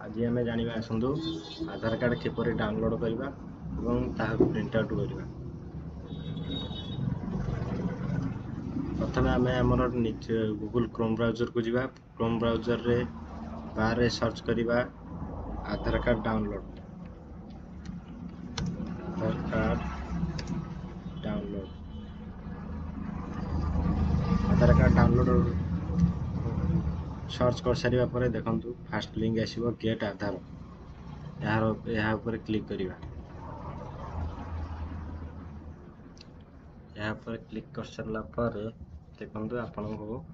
आज आम जाना आसतु आधार कार्ड किपर डाउनलोड करवा और प्रिंट आउट करवा। प्रथम आम आमर निज गूगल क्रोम ब्राउजर को जावा। क्रोम ब्राउजर रे बार रे सर्च करवा आधार कार्ड डाउनलोड। आधार कार्ड डाउनलोड आधार कार्ड डाउनलोड सर्च कर सारे पर देखु फास्ट लिंक आसो गेट आधार। यहाँ ऊपर क्लिक करवा। यहाँ पर क्लिक कर सारा पर देखो आपण को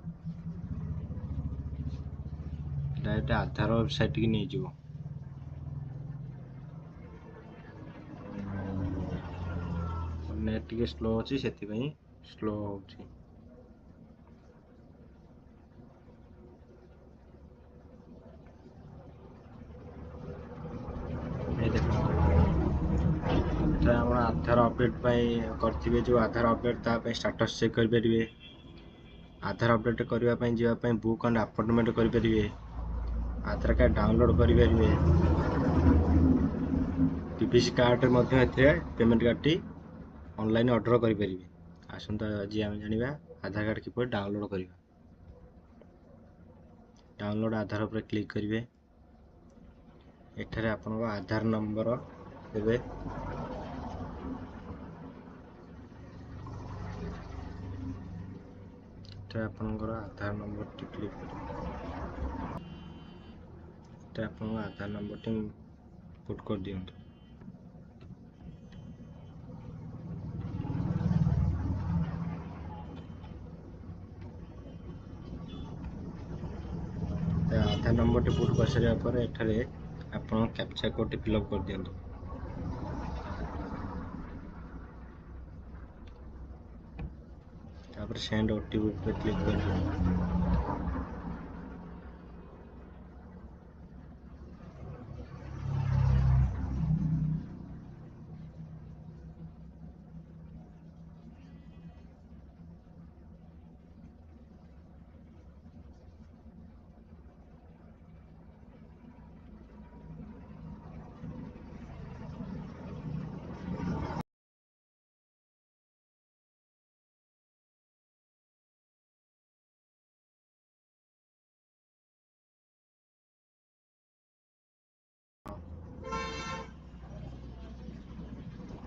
डायरेक्ट आधार वेबसाइट की नहीं जीवो। नेट टी स्लो अच्छी से स्लो हो। आधार अपडेट करेंगे जो आधार अपडेट ताप स्टाटस चेक करेंगे। आधार अपडेट करने जावाई बुक एंड अपॉइंटमेंट करेंगे। आधार कार्ड डाउनलोड करेंगे। पीपीसी कार्ड पेमेंट काटी ऑनलाइन ऑर्डर करेंगे। आसंता आज आम जाना आधार कार्ड किपर डाउनलोड करवा। डाउनलोड आधार पर क्लिक करेंगे। एठारे आपन आधार नंबर देवे। आपनकर आधार नंबर टी क्लिक कर आधार नंबर टी पुट कर दियंतु। आधार नंबर टी पुट कर सारा पर एठारे आपन कैप्चा कोड टी फिलअप कर दियंतु। तापर सेंड ओटीपी पर क्लिक कर।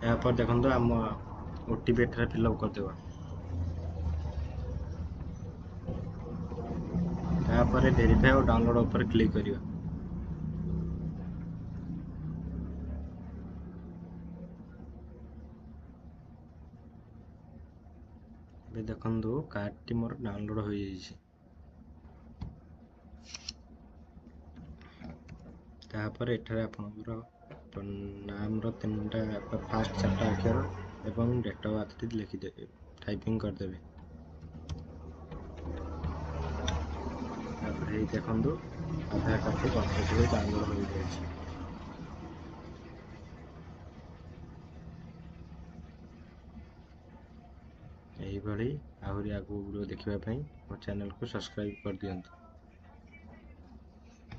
यहाँ पर देखो आम ओटीपी एठारे फिलअप करदेवा। तापर वेरीफाई और डाउनलोड ऊपर क्लिक करिवा। देखु कार्ड टी मोर डाउनलोड हो जाइए। तापर एठारे आपनकर नाम रो तीनटा फास्ट 4टा अक्षर एवं डेट ऑफ बर्थ टी लिखिदेवे। टाइपिंग करदेवे। तापर हे देखु आधार कार्ड टी सक्सेसफुली डाउनलोड हो जाइए। यही आहरी आगु वीडियो देखिबा पई मो चैनल को सब्सक्राइब कर दियंतु।